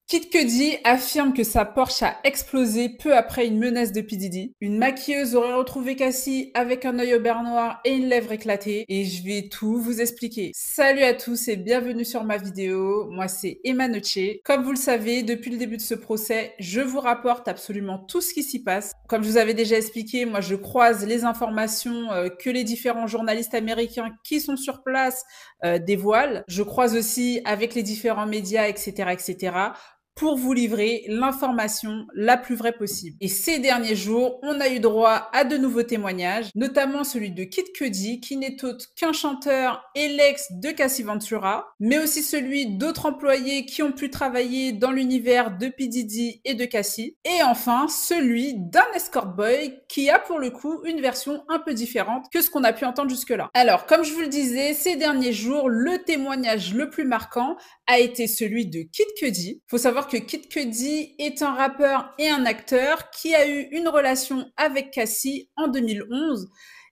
Kid Cudi affirme que sa Porsche a explosé peu après une menace de P. Diddy. Une maquilleuse aurait retrouvé Cassie avec un œil au beurre noir et une lèvre éclatée. Et je vais tout vous expliquer. Salut à tous et bienvenue sur ma vidéo. Moi, c'est Emma Noce. Comme vous le savez, depuis le début de ce procès, je vous rapporte absolument tout ce qui s'y passe. Comme je vous avais déjà expliqué, moi, je croise les informations que les différents journalistes américains qui sont sur place dévoilent. Je croise aussi avec les différents médias, etc., etc., pour vous livrer l'information la plus vraie possible. Et ces derniers jours, on a eu droit à de nouveaux témoignages, notamment celui de Kid Cudi, qui n'est autre qu'un chanteur et l'ex de Cassie Ventura, mais aussi celui d'autres employés qui ont pu travailler dans l'univers de P. Diddy et de Cassie, et enfin celui d'un escort boy qui a pour le coup une version un peu différente que ce qu'on a pu entendre jusque-là. Alors, comme je vous le disais, ces derniers jours, le témoignage le plus marquant a été celui de Kid Cudi. Faut savoir que Kid Cudi est un rappeur et un acteur qui a eu une relation avec Cassie en 2011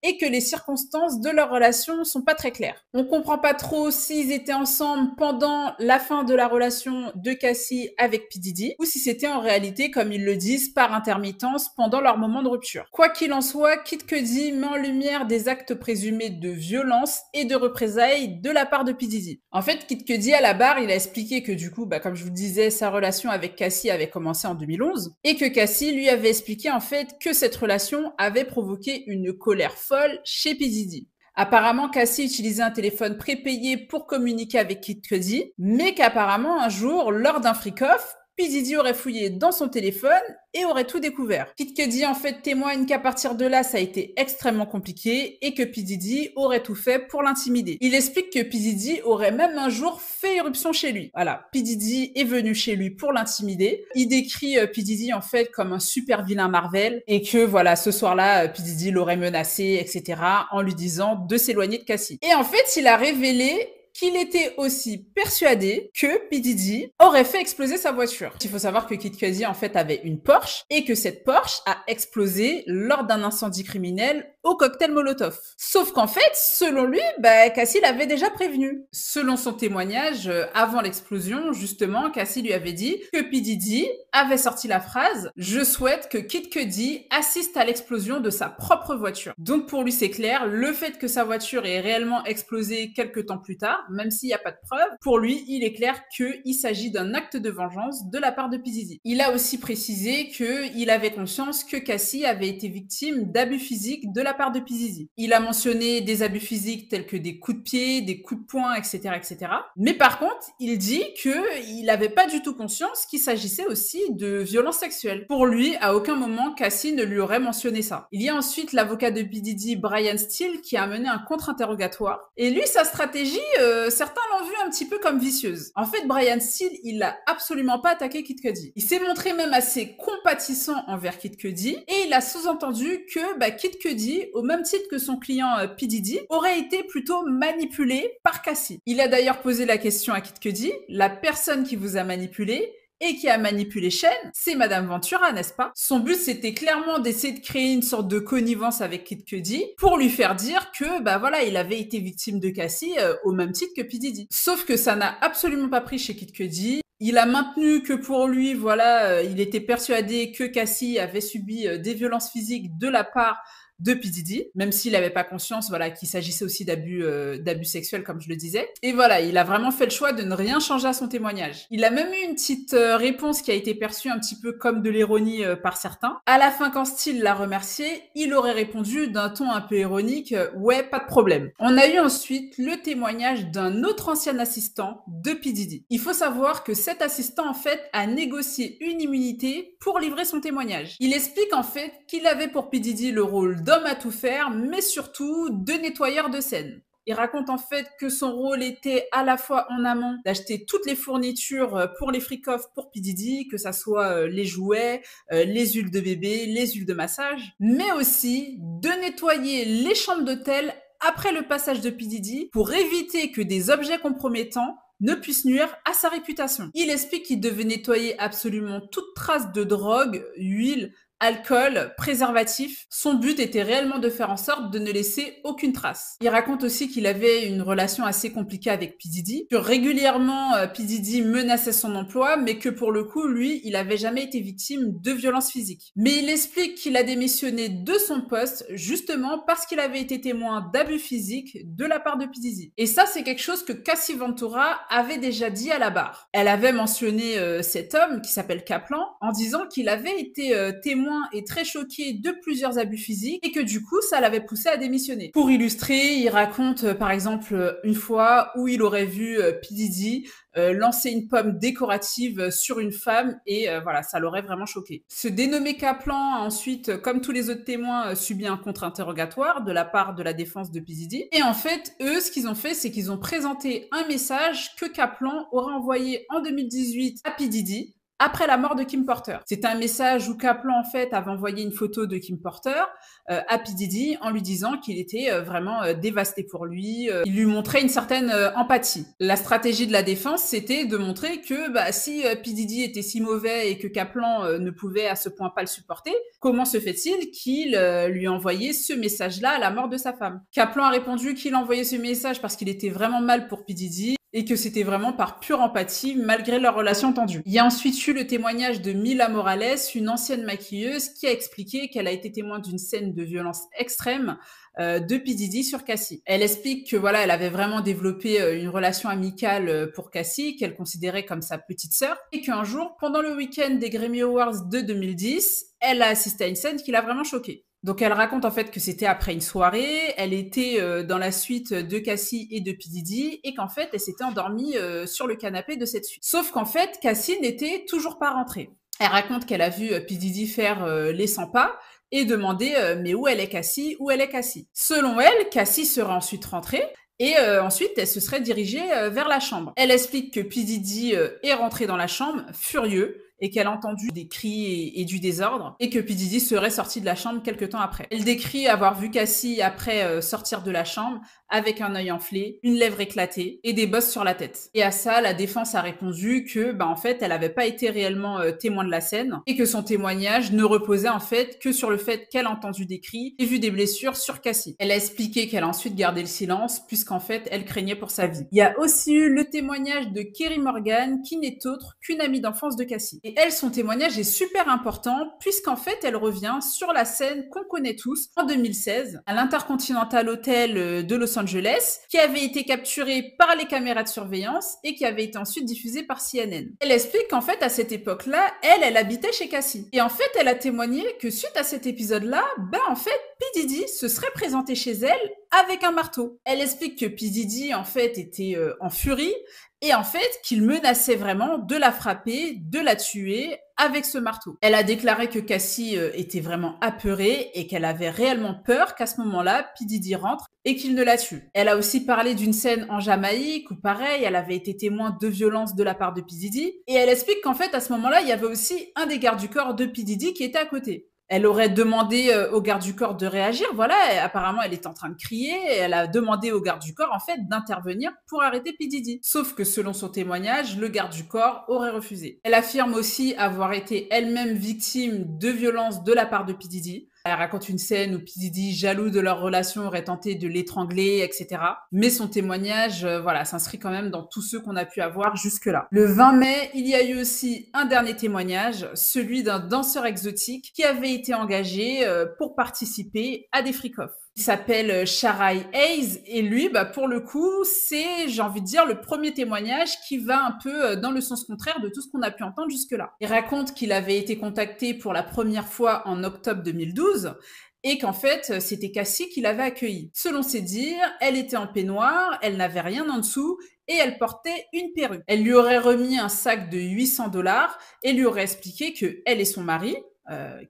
et que les circonstances de leur relation sont pas très claires. On comprend pas trop s'ils étaient ensemble pendant la fin de la relation de Cassie avec P. Diddy ou si c'était en réalité, comme ils le disent, par intermittence pendant leur moment de rupture. Quoi qu'il en soit, Kid Cudi met en lumière des actes présumés de violence et de représailles de la part de P. Diddy. En fait, Kid Cudi à la barre, il a expliqué que du coup, comme je vous le disais, sa relation avec Cassie avait commencé en 2011 et que Cassie lui avait expliqué en fait que cette relation avait provoqué une colère folle chez P. Diddy. Apparemment, Cassie utilisait un téléphone prépayé pour communiquer avec Kid Cudi, mais qu'apparemment, un jour, lors d'un freak-off, P. Diddy aurait fouillé dans son téléphone et aurait tout découvert. Kid Cudi en fait témoigne qu'à partir de là, ça a été extrêmement compliqué et que P. Diddy aurait tout fait pour l'intimider. Il explique que P. Diddy aurait même un jour fait irruption chez lui. Voilà, P. Diddy est venu chez lui pour l'intimider. Il décrit P. Diddy en fait comme un super vilain Marvel et que voilà, ce soir-là, P. Diddy l'aurait menacé, etc. en lui disant de s'éloigner de Cassie. Et en fait, il a révélé qu'il était aussi persuadé que P. Diddy aurait fait exploser sa voiture. Il faut savoir que Kid Cudi en fait avait une Porsche et que cette Porsche a explosé lors d'un incendie criminel au cocktail Molotov. Sauf qu'en fait, selon lui, Cassie l'avait déjà prévenu. Selon son témoignage, avant l'explosion, justement, Cassie lui avait dit que P. Diddy avait sorti la phrase « Je souhaite que Kid Cudi assiste à l'explosion de sa propre voiture ». Donc pour lui, c'est clair, le fait que sa voiture ait réellement explosé quelques temps plus tard, même s'il n'y a pas de preuve, pour lui, il est clair qu'il s'agit d'un acte de vengeance de la part de P. Diddy. Il a aussi précisé qu'il avait conscience que Cassie avait été victime d'abus physiques de la part de P. Diddy. Il a mentionné des abus physiques tels que des coups de pied, des coups de poing, etc., etc. Mais par contre, il dit qu'il n'avait pas du tout conscience qu'il s'agissait aussi de violences sexuelles. Pour lui, à aucun moment, Cassie ne lui aurait mentionné ça. Il y a ensuite l'avocat de P. Diddy, Brian Steele, qui a mené un contre-interrogatoire. Et lui, sa stratégie, certains l'ont vu un petit peu comme vicieuse. En fait, Brian Steele, il n'a absolument pas attaqué Kid Cudi. Il s'est montré même assez compatissant envers Kid Cudi et il a sous-entendu que Kid Cudi, au même titre que son client P. Diddy, aurait été plutôt manipulé par Cassie. Il a d'ailleurs posé la question à Kid Cudi, la personne qui vous a manipulé et qui a manipulé Shane, c'est Madame Ventura, n'est-ce pas? Son but, c'était clairement d'essayer de créer une sorte de connivence avec Kid Cudi pour lui faire dire que, il avait été victime de Cassie au même titre que P. Diddy. Sauf que ça n'a absolument pas pris chez Kid Cudi. Il a maintenu que pour lui, il était persuadé que Cassie avait subi des violences physiques de la part de P. Diddy, même s'il n'avait pas conscience, qu'il s'agissait aussi d'abus sexuels, comme je le disais. Et voilà, il a vraiment fait le choix de ne rien changer à son témoignage. Il a même eu une petite réponse qui a été perçue un petit peu comme de l'ironie par certains. À la fin, quand Steele l'a remercié, il aurait répondu d'un ton un peu ironique « Ouais, pas de problème ». On a eu ensuite le témoignage d'un autre ancien assistant de P. Diddy. Il faut savoir que cet assistant, en fait, a négocié une immunité pour livrer son témoignage. Il explique, en fait, qu'il avait pour P. Diddy le rôle d'homme à tout faire, mais surtout de nettoyeur de scène. Il raconte en fait que son rôle était à la fois en amont d'acheter toutes les fournitures pour les freak-off pour P. Diddy, que ça soit les jouets, les huiles de bébé, les huiles de massage, mais aussi de nettoyer les chambres d'hôtel après le passage de P. Diddy pour éviter que des objets compromettants ne puisse nuire à sa réputation. Il explique qu'il devait nettoyer absolument toute trace de drogue, huile, alcool, préservatif. Son but était réellement de faire en sorte de ne laisser aucune trace. Il raconte aussi qu'il avait une relation assez compliquée avec P. Diddy, que régulièrement P. Diddy menaçait son emploi, mais que pour le coup, lui, il avait jamais été victime de violences physiques. Mais il explique qu'il a démissionné de son poste justement parce qu'il avait été témoin d'abus physiques de la part de P. Diddy. Et ça, c'est quelque chose que Cassie Ventura avait déjà dit à la barre. Elle avait mentionné cet homme qui s'appelle Kaplan en disant qu'il avait été témoin et très choqué de plusieurs abus physiques et que du coup, ça l'avait poussé à démissionner. Pour illustrer, il raconte par exemple une fois où il aurait vu P. Diddy lancer une pomme décorative sur une femme et voilà, ça l'aurait vraiment choqué. Ce dénommé Kaplan a ensuite, comme tous les autres témoins, subi un contre-interrogatoire de la part de la défense de P. Diddy. Et en fait, eux, ce qu'ils ont fait, c'est qu'ils ont présenté un message que Kaplan aurait envoyé en 2018 à P. Diddy après la mort de Kim Porter. C'était un message où Kaplan, en fait, avait envoyé une photo de Kim Porter à P. Diddy en lui disant qu'il était vraiment dévasté pour lui. Il lui montrait une certaine empathie. La stratégie de la défense, c'était de montrer que si P. Diddy était si mauvais et que Kaplan ne pouvait à ce point pas le supporter, comment se fait-il qu'il lui envoyait ce message-là à la mort de sa femme? Kaplan a répondu qu'il envoyait ce message parce qu'il était vraiment mal pour P. Diddy et que c'était vraiment par pure empathie, malgré leur relation tendue. Il y a ensuite eu le témoignage de Mila Morales, une ancienne maquilleuse, qui a expliqué qu'elle a été témoin d'une scène de violence extrême de P. Diddy sur Cassie. Elle explique que voilà, elle avait vraiment développé une relation amicale pour Cassie, qu'elle considérait comme sa petite sœur, et qu'un jour, pendant le week-end des Grammy Awards de 2010, elle a assisté à une scène qui l'a vraiment choquée. Donc elle raconte en fait que c'était après une soirée, elle était dans la suite de Cassie et de P. Diddy et qu'en fait elle s'était endormie sur le canapé de cette suite. Sauf qu'en fait Cassie n'était toujours pas rentrée. Elle raconte qu'elle a vu P. Diddy faire les 100 pas et demander mais où elle est Cassie, où elle est Cassie. Selon elle, Cassie serait ensuite rentrée et ensuite, elle se serait dirigée vers la chambre. Elle explique que P. Diddy est rentré dans la chambre, furieux, et qu'elle a entendu des cris et du désordre, et que P. Diddy serait sorti de la chambre quelques temps après. Elle décrit avoir vu Cassie après sortir de la chambre, avec un œil enflé, une lèvre éclatée, et des bosses sur la tête. Et à ça, la défense a répondu que, en fait, elle n'avait pas été réellement témoin de la scène, et que son témoignage ne reposait en fait que sur le fait qu'elle a entendu des cris et vu des blessures sur Cassie. Elle a expliqué qu'elle a ensuite gardé le silence, puisqu'en fait, elle craignait pour sa vie. Il y a aussi eu le témoignage de Kerry Morgan, qui n'est autre qu'une amie d'enfance de Cassie. Et elle, son témoignage est super important, puisqu'en fait, elle revient sur la scène qu'on connaît tous, en 2016, à l'Intercontinental Hotel de Los Angeles, qui avait été capturée par les caméras de surveillance et qui avait été ensuite diffusée par CNN. Elle explique qu'en fait, à cette époque-là, elle habitait chez Cassie. Et en fait, elle a témoigné que suite à cet épisode-là, en fait, P. Diddy se serait présenté chez elle avec un marteau. Elle explique que P. Diddy, en fait, était en furie et en fait qu'il menaçait vraiment de la frapper, de la tuer avec ce marteau. Elle a déclaré que Cassie était vraiment apeurée et qu'elle avait réellement peur qu'à ce moment-là, P. Diddy rentre et qu'il ne la tue. Elle a aussi parlé d'une scène en Jamaïque où pareil, elle avait été témoin de violences de la part de P. Diddy et elle explique qu'en fait à ce moment-là, il y avait aussi un des gardes du corps de P. Diddy qui était à côté. Elle aurait demandé au garde du corps de réagir. Voilà, apparemment, elle est en train de crier. Et elle a demandé au garde du corps, en fait, d'intervenir pour arrêter P. Diddy. Sauf que selon son témoignage, le garde du corps aurait refusé. Elle affirme aussi avoir été elle-même victime de violences de la part de P. Diddy. Elle raconte une scène où P. Diddy, jaloux de leur relation, aurait tenté de l'étrangler, etc. Mais son témoignage, s'inscrit quand même dans tous ceux qu'on a pu avoir jusque-là. Le 20 mai, il y a eu aussi un dernier témoignage, celui d'un danseur exotique qui avait été engagé pour participer à des freak-offs. Il s'appelle Sharai Hayes et lui, pour le coup, c'est, j'ai envie de dire, le premier témoignage qui va un peu dans le sens contraire de tout ce qu'on a pu entendre jusque-là. Il raconte qu'il avait été contacté pour la première fois en octobre 2012 et qu'en fait, c'était Cassie qui l'avait accueilli. Selon ses dires, elle était en peignoir, elle n'avait rien en dessous et elle portait une perruque. Elle lui aurait remis un sac de 800$ et lui aurait expliqué que elle et son mari,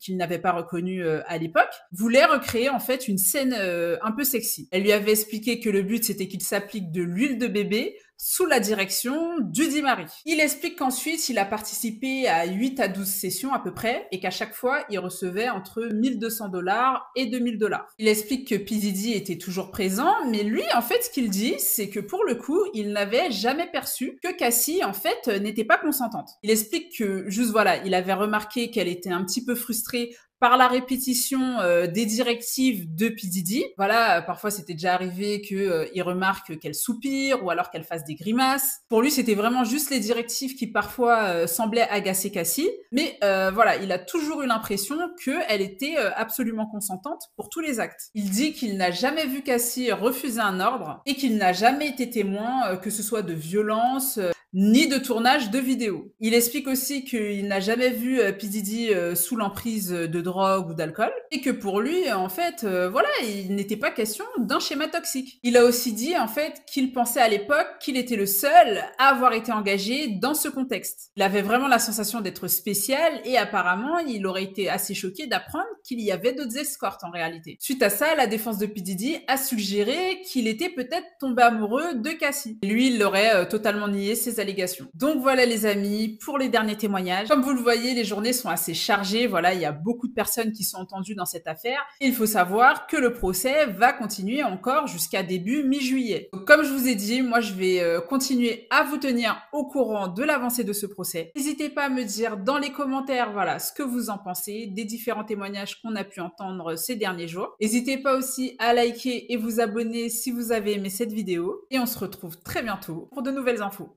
qu'il n'avait pas reconnu à l'époque, voulait recréer en fait une scène un peu sexy. Elle lui avait expliqué que le but c'était qu'il s'applique de l'huile de bébé sous la direction du dit mari. Il explique qu'ensuite il a participé à 8 à 12 sessions à peu près et qu'à chaque fois il recevait entre 1200$ et 2000$. Il explique que P. Diddy était toujours présent, mais lui en fait ce qu'il dit c'est que pour le coup il n'avait jamais perçu que Cassie en fait n'était pas consentante. Il explique que juste il avait remarqué qu'elle était un petit peu frustrée par la répétition des directives de P. Diddy. Voilà, parfois c'était déjà arrivé qu'il remarque qu'elle soupire ou alors qu'elle fasse des grimaces. Pour lui, c'était vraiment juste les directives qui parfois semblaient agacer Cassie. Mais voilà, il a toujours eu l'impression qu'elle était absolument consentante pour tous les actes. Il dit qu'il n'a jamais vu Cassie refuser un ordre et qu'il n'a jamais été témoin que ce soit de violence ni de tournage de vidéos. Il explique aussi qu'il n'a jamais vu P. Diddy sous l'emprise de drogue ou d'alcool et que pour lui, en fait, voilà, il n'était pas question d'un schéma toxique. Il a aussi dit, en fait, qu'il pensait à l'époque qu'il était le seul à avoir été engagé dans ce contexte. Il avait vraiment la sensation d'être spécial et apparemment, il aurait été assez choqué d'apprendre qu'il y avait d'autres escortes en réalité. Suite à ça, la défense de P. Diddy a suggéré qu'il était peut-être tombé amoureux de Cassie. Lui, il aurait totalement nié ces allégations. Donc voilà les amis, pour les derniers témoignages. Comme vous le voyez, les journées sont assez chargées. Voilà, il y a beaucoup de personnes qui sont entendues dans cette affaire. Il faut savoir que le procès va continuer encore jusqu'à début mi-juillet. Comme je vous ai dit, moi je vais continuer à vous tenir au courant de l'avancée de ce procès. N'hésitez pas à me dire dans les commentaires, voilà, ce que vous en pensez des différents témoignages qu'on a pu entendre ces derniers jours. N'hésitez pas aussi à liker et vous abonner si vous avez aimé cette vidéo. Et on se retrouve très bientôt pour de nouvelles infos.